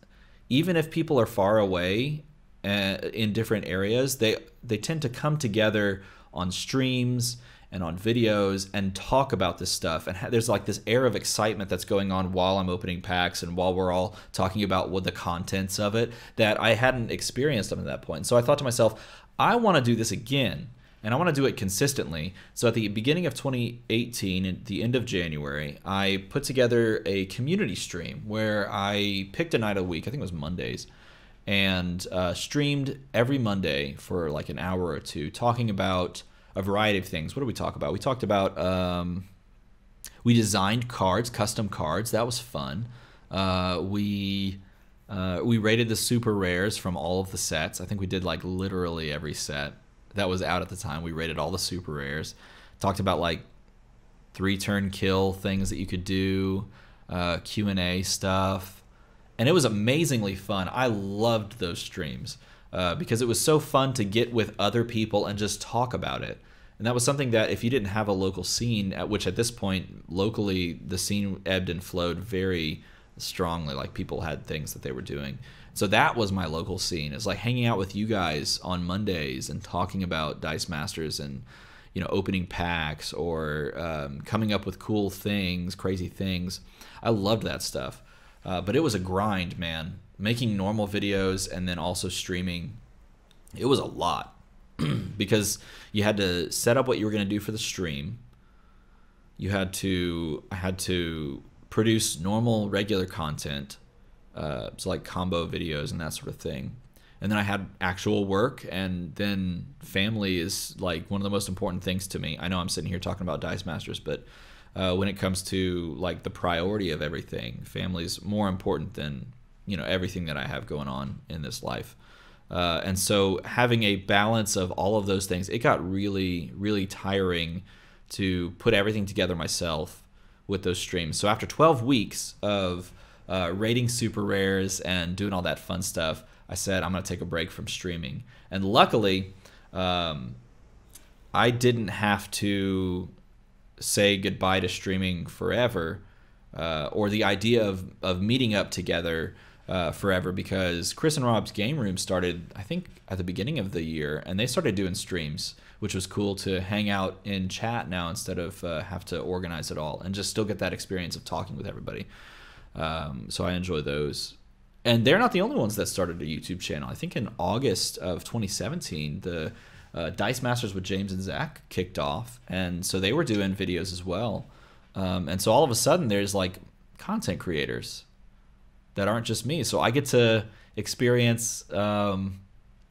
even if people are far away in different areas, they tend to come together on streams and on videos and talk about this stuff. And there's like this air of excitement that's going on while I'm opening packs and while we're all talking about what the contents of it that I hadn't experienced up to that point. So I thought to myself, I want to do this again, and I want to do it consistently. So at the beginning of 2018, at the end of January, I put together a community stream where I picked a night of the week, I think it was Mondays, and streamed every Monday for like an hour or two, talking about a variety of things. What did we talk about? We talked about, we designed cards, custom cards. That was fun. We rated the super rares from all of the sets. I think we did like literally every set that was out at the time. We rated all the super rares. Talked about like 3-turn kill things that you could do, Q&A stuff. And it was amazingly fun. I loved those streams. Because it was so fun to get with other people and just talk about it. And that was something that if you didn't have a local scene, at which at this point, locally, the scene ebbed and flowed very strongly. Like people had things that they were doing. So that was my local scene. It's like hanging out with you guys on Mondays and talking about Dice Masters and, you know, opening packs or coming up with cool things, crazy things. I loved that stuff. But it was a grind, man. Making normal videos and then also streaming, it was a lot because you had to set up what you were going to do for the stream. I had to produce normal, regular content, so like combo videos and that sort of thing. And then I had actual work, and then family is like one of the most important things to me. I know I'm sitting here talking about Dice Masters, but when it comes to like the priority of everything, family's more important than, you know, everything that I have going on in this life. And so having a balance of all of those things, it got really, really tiring to put everything together myself with those streams. So after 12 weeks of rating super rares and doing all that fun stuff, I said, I'm going to take a break from streaming. And luckily, I didn't have to say goodbye to streaming forever, or the idea of meeting up together forever, because Chris and Rob's Game Room started, I think, at the beginning of the year, and they started doing streams, which was cool to hang out in chat now instead of have to organize it all and just still get that experience of talking with everybody. So I enjoy those. And they're not the only ones that started a YouTube channel. I think in August of 2017, the Dice Masters with James and Zack kicked off, and so they were doing videos as well. And so all of a sudden there's like content creators that aren't just me. So I get to experience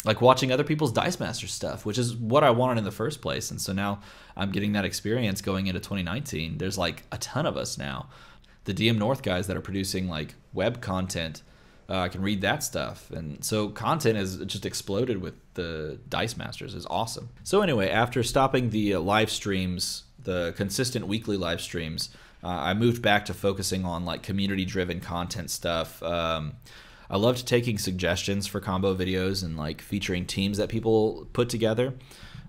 like watching other people's Dice Master stuff, which is what I wanted in the first place. And so now I'm getting that experience going into 2019. There's like a ton of us now. The DM North guys that are producing like web content, I can read that stuff. And so content has just exploded with the Dice Masters. Is awesome. So anyway, after stopping the live streams, the consistent weekly live streams, I moved back to focusing on like community-driven content stuff. I loved taking suggestions for combo videos and like featuring teams that people put together.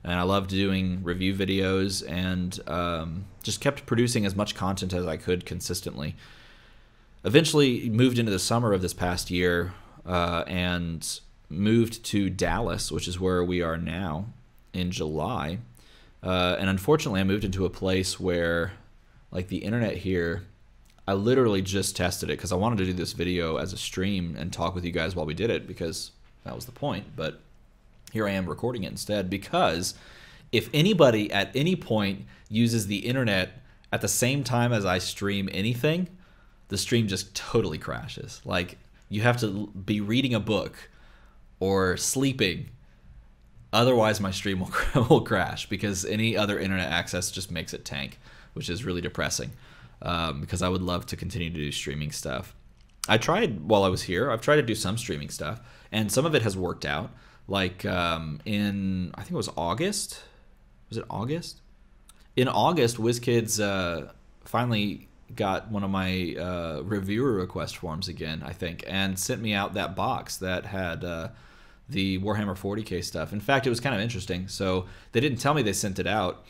And I loved doing review videos and just kept producing as much content as I could consistently. Eventually moved into the summer of this past year and moved to Dallas, which is where we are now, in July. And unfortunately, I moved into a place where like the internet here, I literally just tested it because I wanted to do this video as a stream and talk with you guys while we did it because that was the point. But here I am recording it instead because if anybody at any point uses the internet at the same time as I stream anything, the stream just totally crashes. Like you have to be reading a book or sleeping. Otherwise my stream will crash because any other internet access just makes it tank, which is really depressing because I would love to continue to do streaming stuff. I tried while I was here. I've tried to do some streaming stuff and some of it has worked out. Like in, I think it was August. Was it August? In August, WizKids finally got one of my reviewer request forms again, I think, and sent me out that box that had the Warhammer 40K stuff. In fact, it was kind of interesting. So they didn't tell me they sent it out,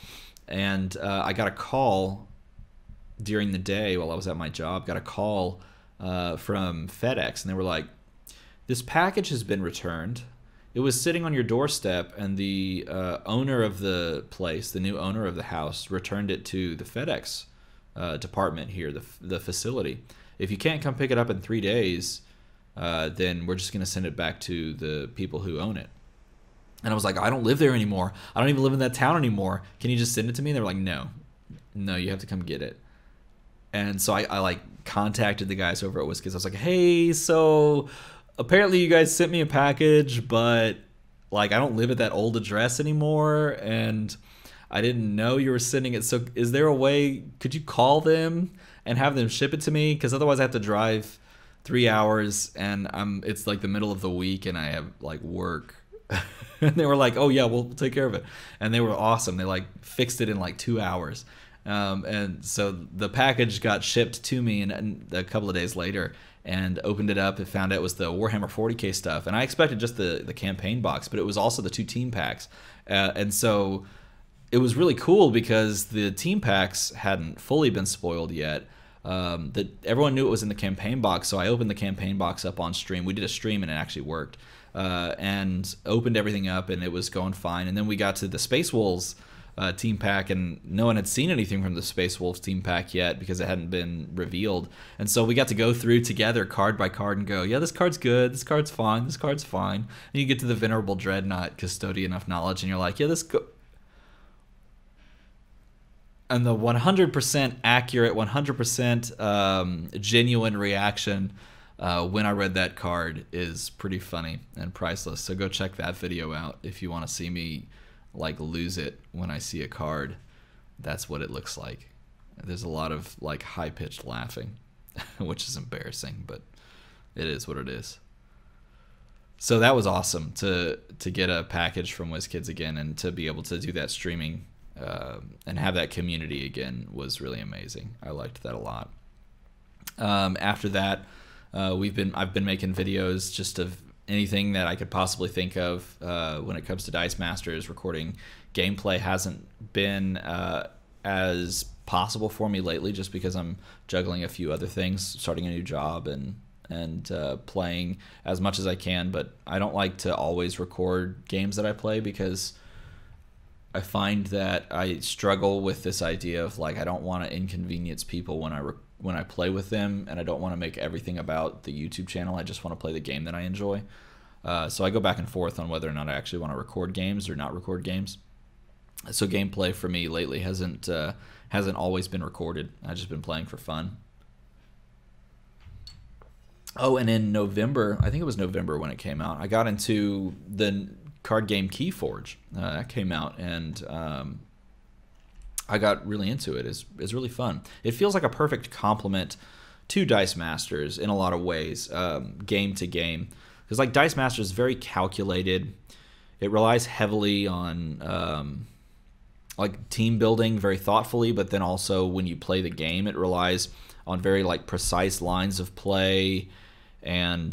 and I got a call during the day while I was at my job, got a call from FedEx, and they were like, this package has been returned. It was sitting on your doorstep, and the owner of the place, the new owner of the house, returned it to the FedEx department here, the facility. If you can't come pick it up in 3 days, then we're just going to send it back to the people who own it. And I was like, I don't live there anymore. I don't even live in that town anymore. Can you just send it to me? And they were like, no, you have to come get it. And so I like contacted the guys over at WizKids. I was like, hey, so apparently you guys sent me a package, but like I don't live at that old address anymore, and I didn't know you were sending it. So is there a way, could you call them and have them ship it to me? Because otherwise I have to drive 3 hours, and it's like the middle of the week and I have like work. And they were like, oh yeah, we'll take care of it. And they were awesome. They like fixed it in like 2 hours. And so the package got shipped to me and a couple of days later, and opened it up and found out it was the Warhammer 40K stuff. And I expected just the campaign box, but it was also the 2 team packs. And so it was really cool because the team packs hadn't fully been spoiled yet. That everyone knew it was in the campaign box, so I opened the campaign box up on stream. We did a stream and it actually worked. And opened everything up and it was going fine. And then we got to the Space Wolves team pack, and no one had seen anything from the Space Wolves team pack yet because it hadn't been revealed. And so we got to go through together card by card and go, yeah, this card's good, this card's fine, this card's fine. And you get to the Venerable Dreadnought Custodian of Knowledge and you're like, yeah, and the 100% accurate, 100% genuine reaction when I read that card is pretty funny and priceless. So go check that video out if you want to see me like lose it when I see a card. That's what it looks like. There's a lot of like high-pitched laughing, which is embarrassing, but it is what it is. So that was awesome to get a package from WizKids again, and to be able to do that streaming and have that community again was really amazing. I liked that a lot. After that, I've been making videos just of anything that I could possibly think of when it comes to Dice Masters. Recording gameplay hasn't been as possible for me lately, just because I'm juggling a few other things, starting a new job and playing as much as I can. But I don't like to always record games that I play because I find that I struggle with this idea of like I don't want to inconvenience people when I play with them, and I don't want to make everything about the YouTube channel. I just want to play the game that I enjoy. So I go back and forth on whether or not I actually want to record games or not record games. So gameplay for me lately hasn't always been recorded. I've just been playing for fun. Oh, and in November, I think it was November when it came out, I got into the card game Keyforge. That came out, and I got really into it. It's really fun. It feels like a perfect complement to Dice Masters in a lot of ways, game to game. Because like Dice Masters is very calculated. It relies heavily on like team building very thoughtfully, but then also when you play the game, it relies on very like precise lines of play and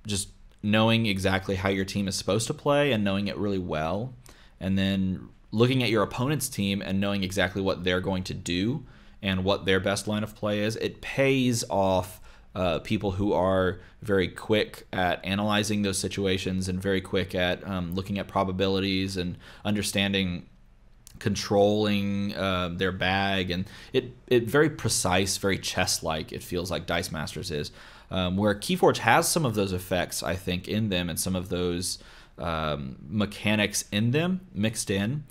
just knowing exactly how your team is supposed to play and knowing it really well, and then looking at your opponent's team and knowing exactly what they're going to do and what their best line of play is. It pays off people who are very quick at analyzing those situations and very quick at looking at probabilities and understanding, controlling their bag, and it very precise, very chess-like. It feels like Dice Masters is, where Keyforge has some of those effects, I think, in them, and some of those mechanics in them mixed in,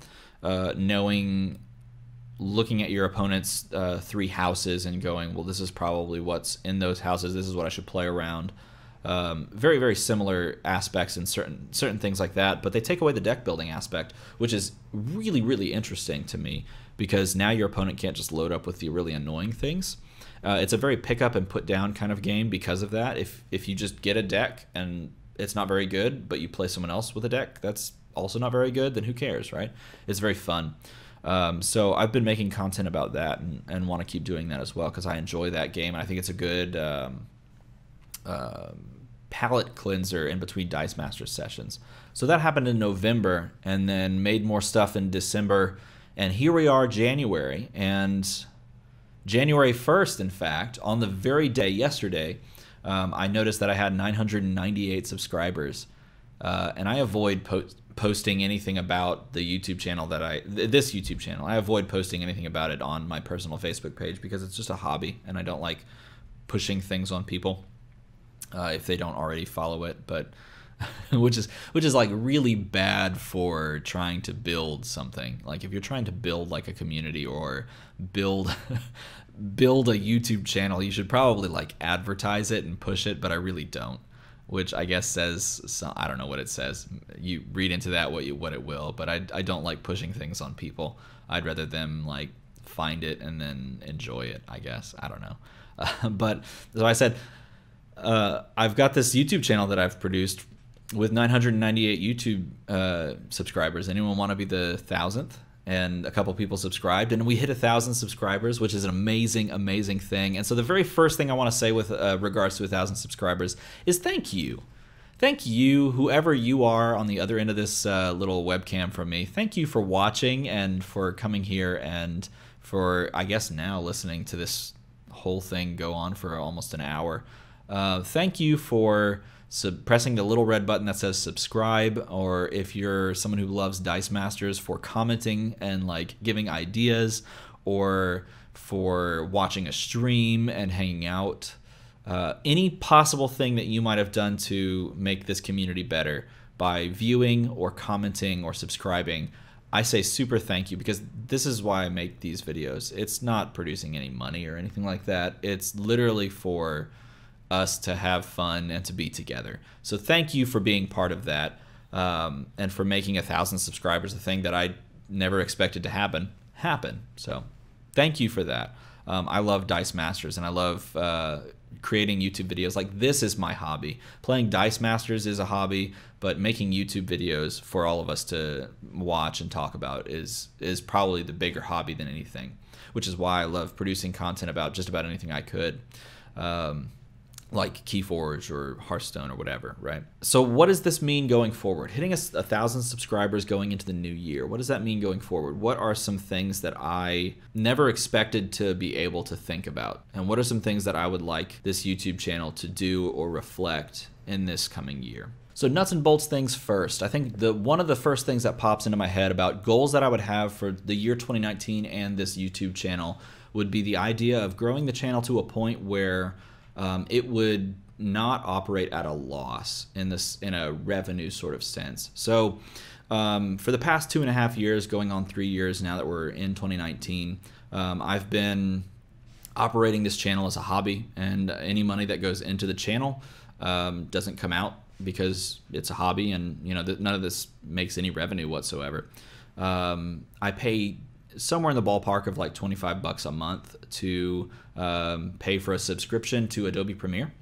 looking at your opponent's 3 houses and going, well, this is probably what's in those houses, this is what I should play around. Very, very similar aspects in certain things like that, but they take away the deck building aspect, which is really, really interesting to me, because now your opponent can't just load up with the really annoying things. It's a very pick up and put down kind of game because of that. If you just get a deck and it's not very good, but you play someone else with a deck that's also not very good, then who cares, right? It's very fun. So I've been making content about that and want to keep doing that as well, because I enjoy that game, and I think it's a good palate cleanser in between Dice Masters sessions. So that happened in November, and then made more stuff in December, and here we are, January, and January 1st, in fact, on the very day yesterday, I noticed that I had 998 subscribers, and I avoid posting anything about the YouTube channel this YouTube channel. I avoid posting anything about it on my personal Facebook page because it's just a hobby, and I don't like pushing things on people if they don't already follow it. But which is like really bad for trying to build something. Like if you're trying to build like a community or build build a YouTube channel, you should probably like advertise it and push it, but I really don't. Which I guess says, I don't know what it says. You read into that what it will, but I don't like pushing things on people. I'd rather them like find it and then enjoy it, I guess. I don't know. But so I said, I've got this YouTube channel that I've produced with 998 YouTube subscribers. Anyone want to be the 1,000th? And a couple people subscribed, and we hit 1,000 subscribers, which is an amazing, amazing thing. And so the very first thing I want to say with regards to 1,000 subscribers is thank you. Thank you, whoever you are on the other end of this little webcam from me. Thank you for watching and for coming here and for, I guess now, listening to this whole thing go on for almost an hour. Thank you for pressing the little red button that says subscribe, or if you're someone who loves Dice Masters, for commenting and like giving ideas, or for watching a stream and hanging out. Any possible thing that you might have done to make this community better by viewing or commenting or subscribing, I say super thank you, because this is why I make these videos. It's not producing any money or anything like that. It's literally for us to have fun and to be together. So thank you for being part of that, and for making 1,000 subscribers a thing that I never expected to happen. So thank you for that. I love Dice Masters, and I love creating YouTube videos. Like, this is my hobby. Playing Dice Masters is a hobby, but making YouTube videos for all of us to watch and talk about is probably the bigger hobby than anything, which is why I love producing content about just about anything I could. Like Keyforge or Hearthstone or whatever, right? So what does this mean going forward? Hitting 1,000 subscribers going into the new year. What does that mean going forward? What are some things that I never expected to be able to think about? And what are some things that I would like this YouTube channel to do or reflect in this coming year? So nuts and bolts things first. I think one of the first things that pops into my head about goals that I would have for the year 2019 and this YouTube channel would be the idea of growing the channel to a point where it would not operate at a loss in a revenue sort of sense. So for the past 2.5 years, going on 3 years now that we're in 2019, I've been operating this channel as a hobby, and any money that goes into the channel doesn't come out because it's a hobby, and none of this makes any revenue whatsoever. I pay somewhere in the ballpark of like $25 a month to pay for a subscription to Adobe Premiere.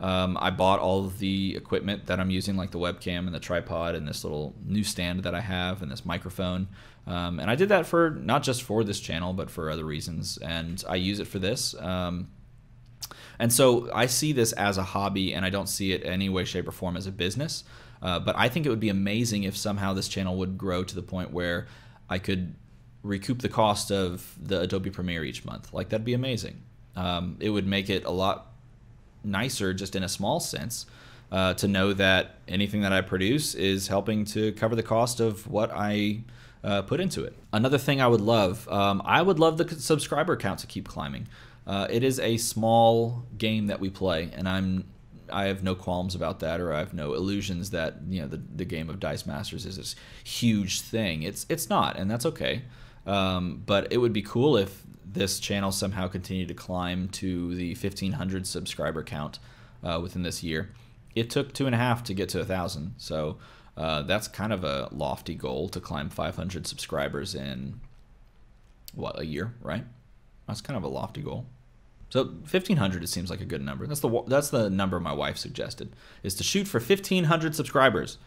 I bought all of the equipment that I'm using, like the webcam and the tripod and this little newsstand that I have and this microphone. And I did that for not just for this channel, but for other reasons. And I use it for this. And so I see this as a hobby, and I don't see it in any way, shape, or form as a business. But I think it would be amazing if somehow this channel would grow to the point where I could recoup the cost of the Adobe Premiere each month. Like, that'd be amazing. It would make it a lot nicer, just in a small sense, to know that anything that I produce is helping to cover the cost of what I put into it. Another thing I would love the subscriber count to keep climbing. It is a small game that we play, and I have no qualms about that, or I have no illusions that the game of Dice Masters is this huge thing. It's not, and that's okay. But it would be cool if this channel somehow continued to climb to the 1,500 subscriber count within this year. It took 2.5 to get to 1,000, so that's kind of a lofty goal, to climb 500 subscribers in what, a year, right? That's kind of a lofty goal. So 1,500, it seems like a good number. That's the number my wife suggested, is to shoot for 1,500 subscribers.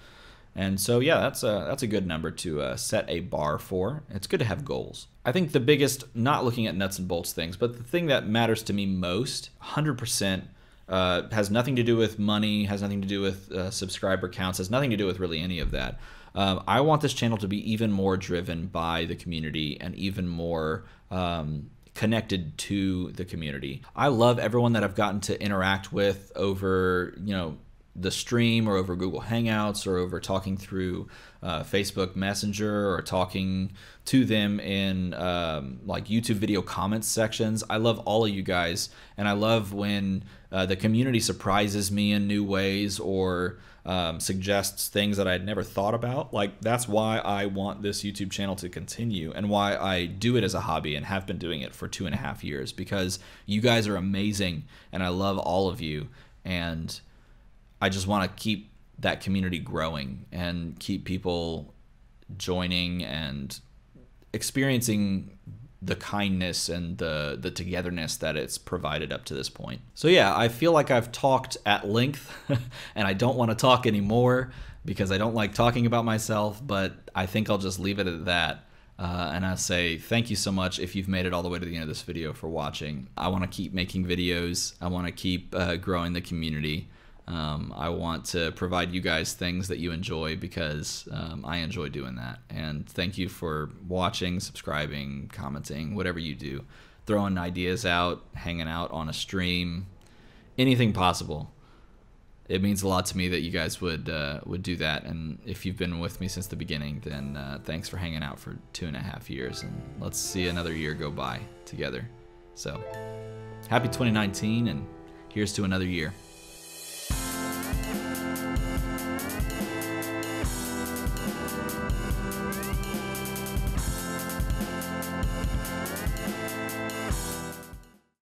And so yeah, that's a good number to set a bar for. It's good to have goals. I think the biggest, not looking at nuts and bolts things, but the thing that matters to me most, 100%, has nothing to do with money, has nothing to do with subscriber counts, has nothing to do with really any of that. I want this channel to be even more driven by the community and even more connected to the community. I love everyone that I've gotten to interact with over, the stream, or over Google Hangouts, or over talking through Facebook Messenger, or talking to them in like YouTube video comments sections. I love all of you guys, and I love when the community surprises me in new ways, or suggests things that I'd never thought about. Like, that's why I want this YouTube channel to continue, and why I do it as a hobby and have been doing it for 2.5 years, because you guys are amazing, and I love all of you, and I just want to keep that community growing and keep people joining and experiencing the kindness and the togetherness that it's provided up to this point. So yeah, I feel like I've talked at length and I don't want to talk anymore because I don't like talking about myself, but I think I'll just leave it at that. And I say thank you so much if you've made it all the way to the end of this video for watching. I want to keep making videos. I want to keep growing the community. I want to provide you guys things that you enjoy, because I enjoy doing that. And thank you for watching, subscribing, commenting, whatever you do, throwing ideas out, hanging out on a stream, anything possible. It means a lot to me that you guys would do that. And if you've been with me since the beginning, then thanks for hanging out for 2.5 years, and let's see another year go by together. So happy 2019, and here's to another year.